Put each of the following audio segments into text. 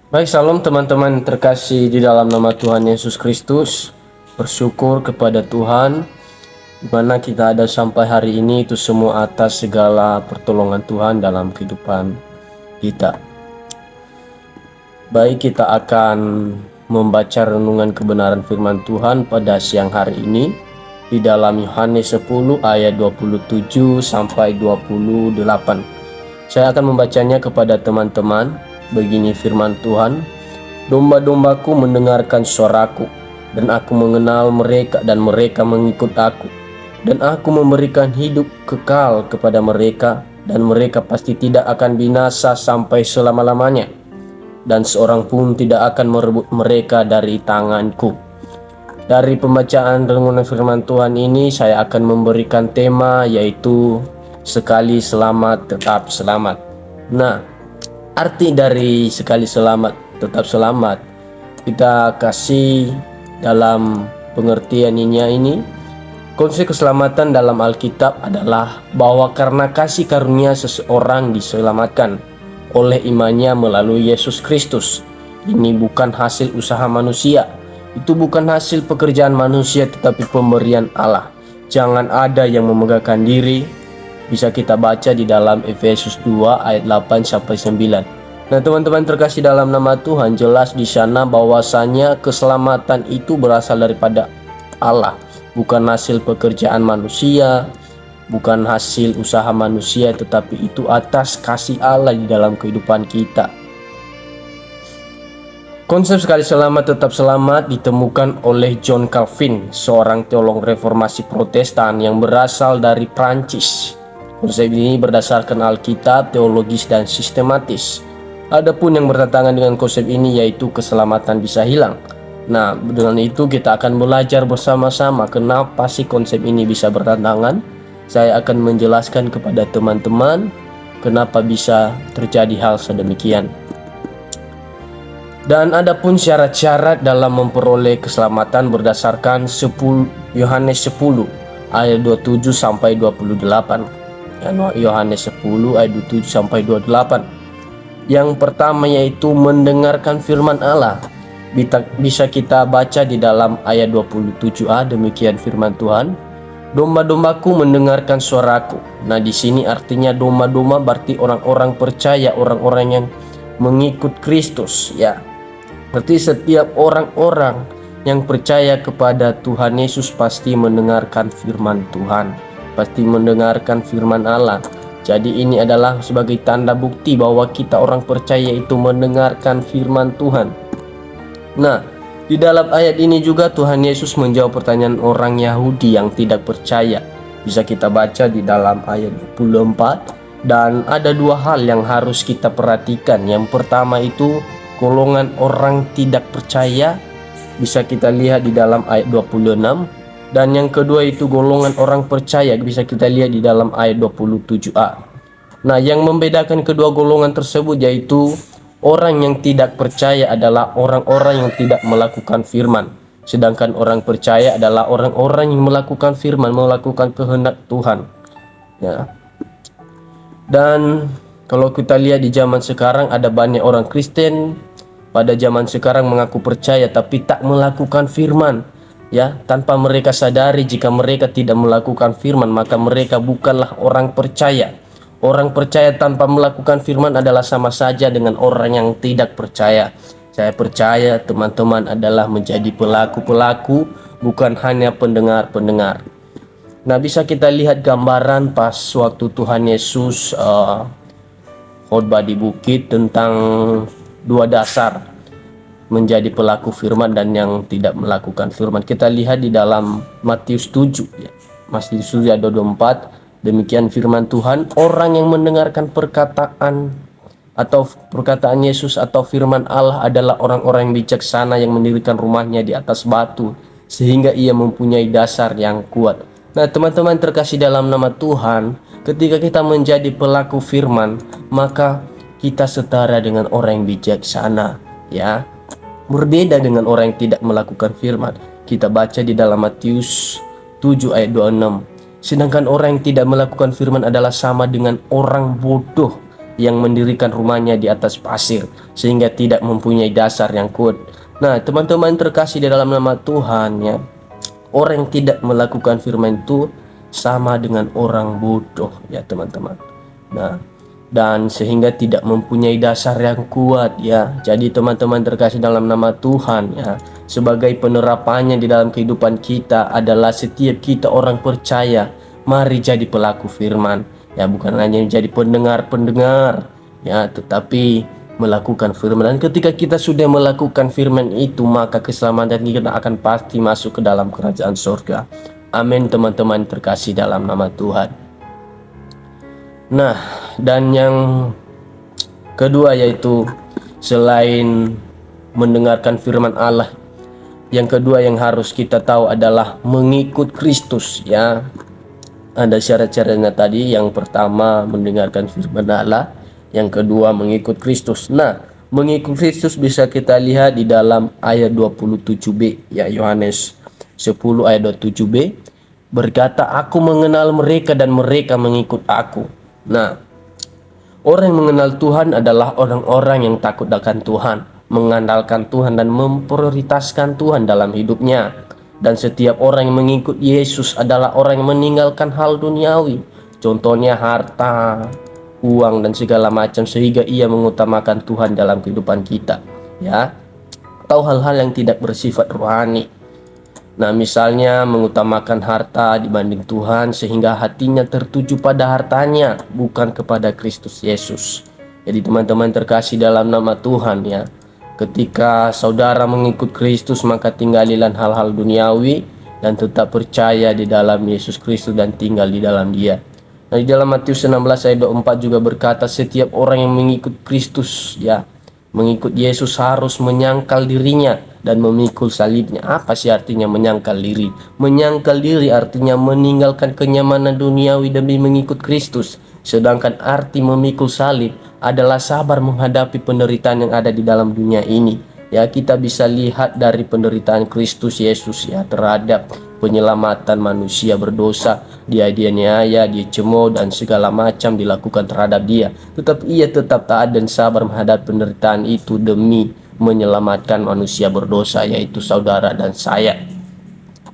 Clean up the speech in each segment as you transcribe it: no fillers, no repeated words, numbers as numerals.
Baik, salam teman-teman terkasih di dalam nama Tuhan Yesus Kristus. Bersyukur kepada Tuhan di mana kita ada sampai hari ini, itu semua atas segala pertolongan Tuhan dalam kehidupan kita. Baik, kita akan membaca renungan kebenaran firman Tuhan pada siang hari ini di dalam Yohanes 10 ayat 27 sampai 28. Saya akan membacanya kepada teman-teman. Begini firman Tuhan, "Domba-dombaku mendengarkan suaraku, dan aku mengenal mereka dan mereka mengikut aku. Dan aku memberikan hidup kekal kepada mereka, dan mereka pasti tidak akan binasa sampai selama-lamanya. Dan seorang pun tidak akan merebut mereka dari tanganku." Dari pembacaan renungan firman Tuhan ini, saya akan memberikan tema yaitu sekali selamat tetap selamat. Nah, arti dari sekali selamat tetap selamat kita kasih dalam pengertiannya ini. Konsep keselamatan dalam Alkitab adalah bahwa karena kasih karunia seseorang diselamatkan oleh imannya melalui Yesus Kristus. Ini bukan hasil usaha manusia, itu bukan hasil pekerjaan manusia, tetapi pemberian Allah. Jangan ada yang memegahkan diri. Bisa kita baca di dalam Efesus 2 ayat 8 sampai 9. Nah, teman-teman terkasih dalam nama Tuhan, jelas di sana bahwasanya keselamatan itu berasal daripada Allah, bukan hasil pekerjaan manusia, bukan hasil usaha manusia, tetapi itu atas kasih Allah di dalam kehidupan kita. Konsep sekali selamat tetap selamat ditemukan oleh John Calvin, seorang teolog reformasi Protestan yang berasal dari Prancis. Konsep ini berdasarkan Alkitab, teologis dan sistematis. Adapun yang bertentangan dengan konsep ini yaitu keselamatan bisa hilang. Nah, dengan itu kita akan belajar bersama-sama kenapa sih konsep ini bisa bertentangan. Saya akan menjelaskan kepada teman-teman kenapa bisa terjadi hal sedemikian. Dan adapun syarat-syarat dalam memperoleh keselamatan berdasarkan Yohanes 10 ayat 27 sampai 28. Yohanes 10 ayat 27 sampai 28. Yang pertama yaitu mendengarkan firman Allah. Bisa kita baca di dalam ayat 27a, demikian firman Tuhan. "Domba-dombaku mendengarkan suaraku." Nah, di sini artinya domba-domba berarti orang-orang percaya, orang-orang yang mengikut Kristus, ya. Berarti setiap orang-orang yang percaya kepada Tuhan Yesus pasti mendengarkan firman Tuhan, pasti mendengarkan firman Allah. Jadi ini adalah sebagai tanda bukti bahwa kita orang percaya itu mendengarkan firman Tuhan. Nah, di dalam ayat ini juga Tuhan Yesus menjawab pertanyaan orang Yahudi yang tidak percaya. Bisa kita baca di dalam ayat 24. Dan ada dua hal yang harus kita perhatikan. Yang pertama itu golongan orang tidak percaya, bisa kita lihat di dalam ayat 26. Dan yang kedua itu golongan orang percaya, bisa kita lihat di dalam ayat 27a. Nah, yang membedakan kedua golongan tersebut yaitu orang yang tidak percaya adalah orang-orang yang tidak melakukan firman, sedangkan orang percaya adalah orang-orang yang melakukan firman, melakukan kehendak Tuhan, ya. Dan kalau kita lihat di zaman sekarang ada banyak orang Kristen pada zaman sekarang mengaku percaya tapi tak melakukan firman, ya. Tanpa mereka sadari jika mereka tidak melakukan firman maka mereka bukanlah orang percaya. Orang percaya tanpa melakukan firman adalah sama saja dengan orang yang tidak percaya. Saya percaya teman-teman adalah menjadi pelaku-pelaku, bukan hanya pendengar-pendengar. Nah, bisa kita lihat gambaran pas waktu Tuhan Yesus khotbah di bukit tentang dua dasar, menjadi pelaku firman dan yang tidak melakukan firman. Kita lihat di dalam Matius 7, ya. Matius 7 ayat 24. Demikian firman Tuhan, orang yang mendengarkan perkataan Yesus atau firman Allah adalah orang-orang yang bijaksana yang mendirikan rumahnya di atas batu sehingga ia mempunyai dasar yang kuat. Nah, teman-teman terkasih dalam nama Tuhan, ketika kita menjadi pelaku firman, maka kita setara dengan orang yang bijaksana, ya. Berbeda dengan orang yang tidak melakukan firman. Kita baca di dalam Matius 7 ayat 26. Sedangkan orang yang tidak melakukan firman adalah sama dengan orang bodoh yang mendirikan rumahnya di atas pasir sehingga tidak mempunyai dasar yang kuat. Nah, teman-teman terkasih di dalam nama Tuhan ya, orang yang tidak melakukan firman itu sama dengan orang bodoh ya teman-teman. Nah, dan sehingga tidak mempunyai dasar yang kuat ya. Jadi teman-teman terkasih dalam nama Tuhan ya, sebagai penerapannya di dalam kehidupan kita adalah setiap kita orang percaya mari jadi pelaku firman ya, bukan hanya menjadi pendengar-pendengar ya, tetapi melakukan firman. Dan ketika kita sudah melakukan firman itu, maka keselamatan kita akan pasti masuk ke dalam kerajaan surga. Amin teman-teman terkasih dalam nama Tuhan. Nah, dan yang kedua yaitu selain mendengarkan firman Allah, yang kedua yang harus kita tahu adalah mengikut Kristus ya. Ada syarat-syaratnya tadi. Yang pertama mendengarkan firman Allah, yang kedua mengikut Kristus. Nah, mengikut Kristus bisa kita lihat di dalam ayat 27b ya, Yohanes 10 ayat 27b berkata, aku mengenal mereka dan mereka mengikut aku. Nah, orang yang mengenal Tuhan adalah orang-orang yang takut akan Tuhan, mengandalkan Tuhan dan memprioritaskan Tuhan dalam hidupnya. Dan setiap orang yang mengikut Yesus adalah orang yang meninggalkan hal duniawi, contohnya harta, uang dan segala macam, sehingga ia mengutamakan Tuhan dalam kehidupan kita ya, atau hal-hal yang tidak bersifat rohani. Nah, misalnya mengutamakan harta dibanding Tuhan sehingga hatinya tertuju pada hartanya, bukan kepada Kristus Yesus. Jadi teman-teman terkasih dalam nama Tuhan ya, ketika saudara mengikut Kristus, maka tinggalilah hal-hal duniawi dan tetap percaya di dalam Yesus Kristus dan tinggal di dalam Dia. Nah, di dalam Matius 16 ayat 24 juga berkata, setiap orang yang mengikut Kristus ya, mengikut Yesus harus menyangkal dirinya dan memikul salibnya. Apa sih artinya menyangkal diri? Menyangkal diri artinya meninggalkan kenyamanan duniawi demi mengikut Kristus. Sedangkan arti memikul salib adalah sabar menghadapi penderitaan yang ada di dalam dunia ini. Ya, kita bisa lihat dari penderitaan Kristus Yesus ya terhadap penyelamatan manusia berdosa. Dia dianiaya, dicemooh dan segala macam dilakukan terhadap dia. Tetapi ia tetap taat dan sabar menghadapi penderitaan itu demi menyelamatkan manusia berdosa, yaitu saudara dan saya.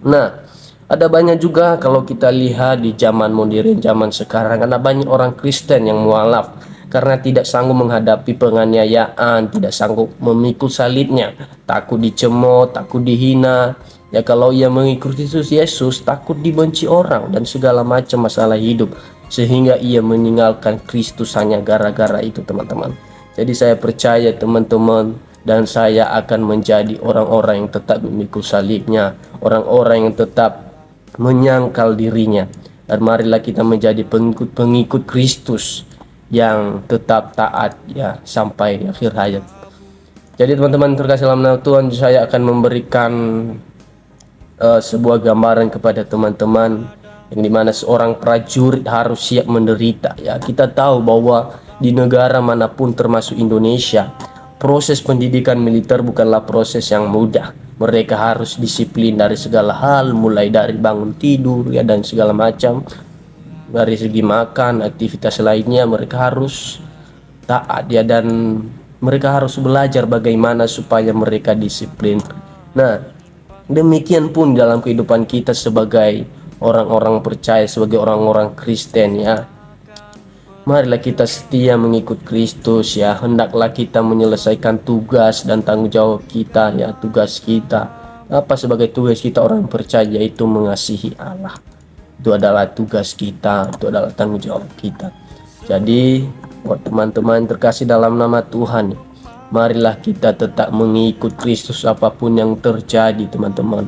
Nah, ada banyak juga kalau kita lihat di zaman modern, zaman sekarang, karena banyak orang Kristen yang mualaf karena tidak sanggup menghadapi penganiayaan, tidak sanggup memikul salibnya, takut dicemooh, takut dihina. Ya, kalau ia mengikuti Yesus, takut dibenci orang dan segala macam masalah hidup, sehingga ia meninggalkan Kristus hanya gara-gara itu teman-teman. Jadi saya percaya teman-teman dan saya akan menjadi orang-orang yang tetap memikul salibnya, orang-orang yang tetap menyangkal dirinya. Dan marilah kita menjadi pengikut Kristus yang tetap taat ya sampai akhir hayat. Jadi teman-teman terkasih dalam nama Tuhan, saya akan memberikan sebuah gambaran kepada teman-teman yang dimana seorang prajurit harus siap menderita ya. Kita tahu bahwa di negara manapun termasuk Indonesia, proses pendidikan militer bukanlah proses yang mudah. Mereka harus disiplin dari segala hal, mulai dari bangun tidur ya dan segala macam. Dari segi makan, aktivitas lainnya mereka harus taat ya, dan mereka harus belajar bagaimana supaya mereka disiplin. Nah, demikian pun dalam kehidupan kita sebagai orang-orang percaya, sebagai orang-orang Kristen ya. Marilah kita setia mengikut Kristus ya. Hendaklah kita menyelesaikan tugas dan tanggung jawab kita ya. Tugas kita apa sebagai tugas kita orang percaya, yaitu mengasihi Allah. Itu adalah tugas kita, itu adalah tanggung jawab kita. Jadi buat teman-teman terkasih dalam nama Tuhan, marilah kita tetap mengikut Kristus apapun yang terjadi teman-teman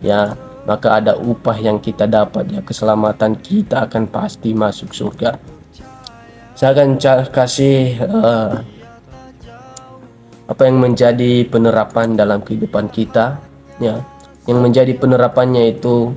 ya. Maka ada upah yang kita dapat ya, keselamatan kita akan pasti masuk surga. Saya akan kasih apa yang menjadi penerapan dalam kehidupan kita ya. Yang menjadi penerapannya itu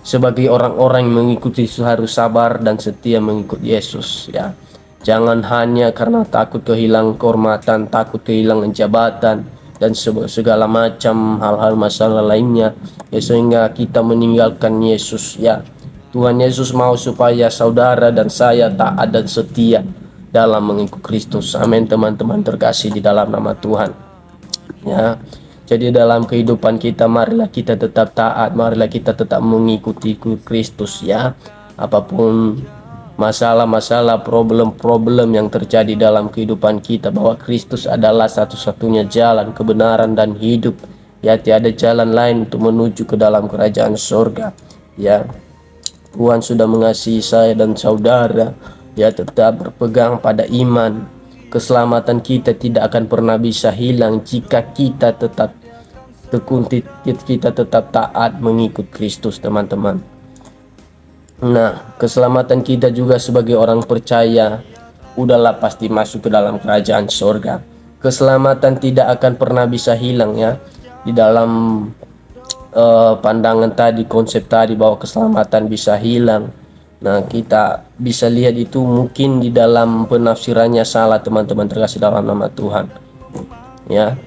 sebagai orang-orang yang mengikuti Yesus harus sabar dan setia mengikut Yesus ya. Jangan hanya karena takut kehilangan kehormatan, takut kehilangan jabatan dan segala macam hal-hal masalah lainnya ya, sehingga kita meninggalkan Yesus ya. Tuhan Yesus mau supaya saudara dan saya taat dan setia dalam mengikut Kristus. Amin teman-teman terkasih di dalam nama Tuhan. Ya, jadi dalam kehidupan kita marilah kita tetap taat, marilah kita tetap mengikuti Kristus ya. Apapun masalah-masalah, problem-problem yang terjadi dalam kehidupan kita, bahwa Kristus adalah satu-satunya jalan, kebenaran dan hidup. Ya, tiada jalan lain untuk menuju ke dalam kerajaan surga. Ya, Tuhan sudah mengasihi saya dan saudara. Ya, tetap berpegang pada iman. Keselamatan kita tidak akan pernah bisa hilang jika kita tetap tekun, kita tetap taat mengikut Kristus, teman-teman. Nah, keselamatan kita juga sebagai orang percaya udahlah pasti masuk ke dalam kerajaan surga. Keselamatan tidak akan pernah bisa hilang ya. Di dalam pandangan tadi, konsep tadi bahwa keselamatan bisa hilang. Nah, kita bisa lihat itu mungkin di dalam penafsirannya salah, teman-teman terkasih dalam nama Tuhan. Ya.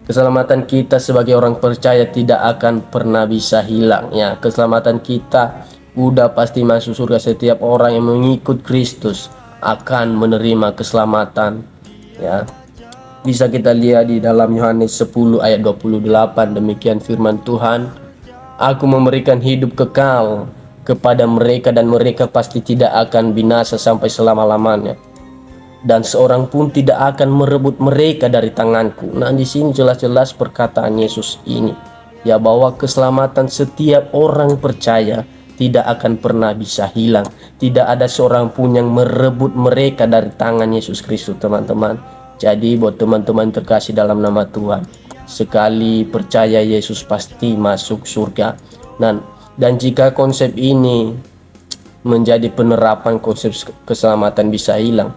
Keselamatan kita sebagai orang percaya tidak akan pernah bisa hilang ya. Keselamatan kita udah pasti masuk surga. Setiap orang yang mengikut Kristus akan menerima keselamatan ya. Bisa kita lihat di dalam Yohanes 10 ayat 28, demikian firman Tuhan, "Aku memberikan hidup kekal kepada mereka dan mereka pasti tidak akan binasa sampai selama-lamanya. Dan seorang pun tidak akan merebut mereka dari tanganku." Nah, di sini jelas-jelas perkataan Yesus ini ya, bahwa keselamatan setiap orang percaya tidak akan pernah bisa hilang. Tidak ada seorang pun yang merebut mereka dari tangan Yesus Kristus, teman-teman. Jadi buat teman-teman terkasih dalam nama Tuhan, sekali percaya Yesus pasti masuk surga. Dan jika konsep ini menjadi penerapan, konsep keselamatan bisa hilang.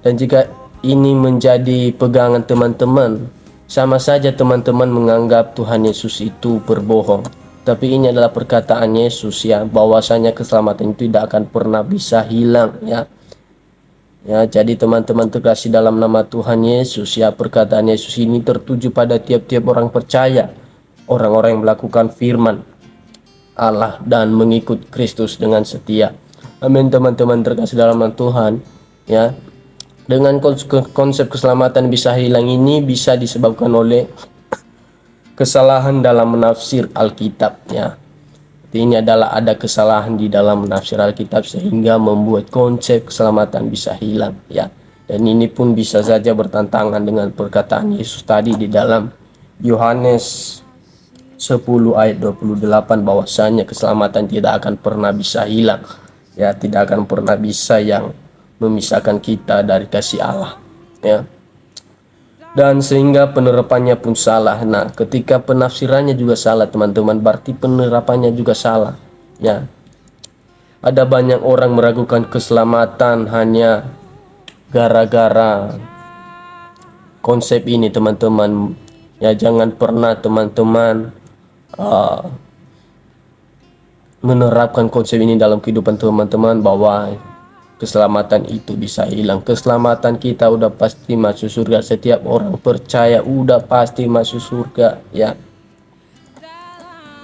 Dan jika ini menjadi pegangan teman-teman, sama saja teman-teman menganggap Tuhan Yesus itu berbohong. Tapi ini adalah perkataan Yesus ya, bahwasanya keselamatan itu tidak akan pernah bisa hilang ya. Ya, jadi teman-teman terkasih dalam nama Tuhan Yesus ya, perkataan Yesus ini tertuju pada tiap-tiap orang percaya, orang-orang yang melakukan firman Allah dan mengikut Kristus dengan setia. Amin teman-teman terkasih dalam nama Tuhan ya. Dengan konsep keselamatan bisa hilang ini bisa disebabkan oleh kesalahan dalam menafsir Alkitab ya. Ini adalah ada kesalahan di dalam menafsir Alkitab sehingga membuat konsep keselamatan bisa hilang ya. Dan ini pun bisa saja bertentangan dengan perkataan Yesus tadi di dalam Yohanes 10 ayat 28, bahwasanya keselamatan tidak akan pernah bisa hilang ya, tidak akan pernah bisa yang memisahkan kita dari kasih Allah ya. Dan sehingga penerapannya pun salah. Nah, ketika penafsirannya juga salah, teman-teman, berarti penerapannya juga salah ya. Ada banyak orang meragukan keselamatan hanya gara-gara konsep ini, teman-teman ya. Jangan pernah teman-teman menerapkan konsep ini dalam kehidupan teman-teman, bahwa keselamatan itu bisa hilang. Keselamatan kita udah pasti masuk surga. Setiap orang percaya udah pasti masuk surga ya.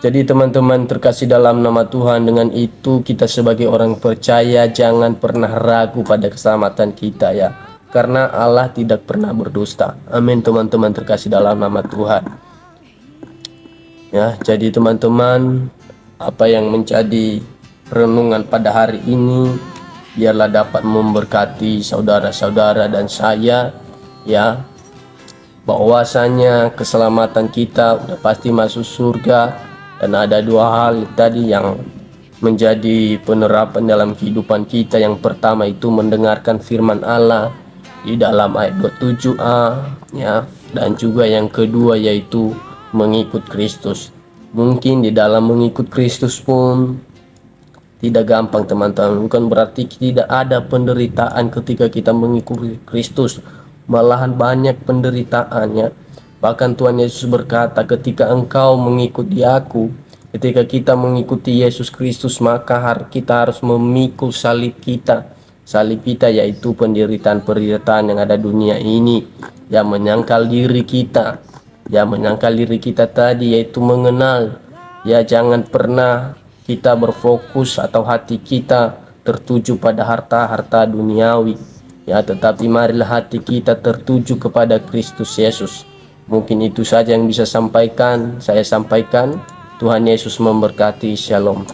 Jadi teman-teman terkasih dalam nama Tuhan, dengan itu kita sebagai orang percaya jangan pernah ragu pada keselamatan kita ya, karena Allah tidak pernah berdusta. Amin teman-teman terkasih dalam nama Tuhan ya. Jadi teman-teman, apa yang menjadi renungan pada hari ini biarlah dapat memberkati saudara-saudara dan saya ya, bahwasanya keselamatan kita udah pasti masuk surga. Dan ada dua hal tadi yang menjadi penerapan dalam kehidupan kita. Yang pertama itu mendengarkan firman Allah di dalam ayat 27a ya, dan juga yang kedua yaitu mengikut Kristus. Mungkin di dalam mengikut Kristus pun tidak gampang, teman-teman. Bukan berarti tidak ada penderitaan ketika kita mengikuti Kristus, malahan banyak penderitaannya. Bahkan Tuhan Yesus berkata, ketika engkau mengikuti aku, ketika kita mengikuti Yesus Kristus, maka kita harus memikul salib kita. Salib kita yaitu penderitaan-penderitaan yang ada dunia ini, yang menyangkal diri kita. Yang menyangkal diri kita tadi yaitu mengenal ya, jangan pernah kita berfokus atau hati kita tertuju pada harta-harta duniawi Ya, tetapi marilah hati kita tertuju kepada Kristus Yesus. Mungkin itu saja yang bisa saya sampaikan. Tuhan Yesus memberkati. Shalom.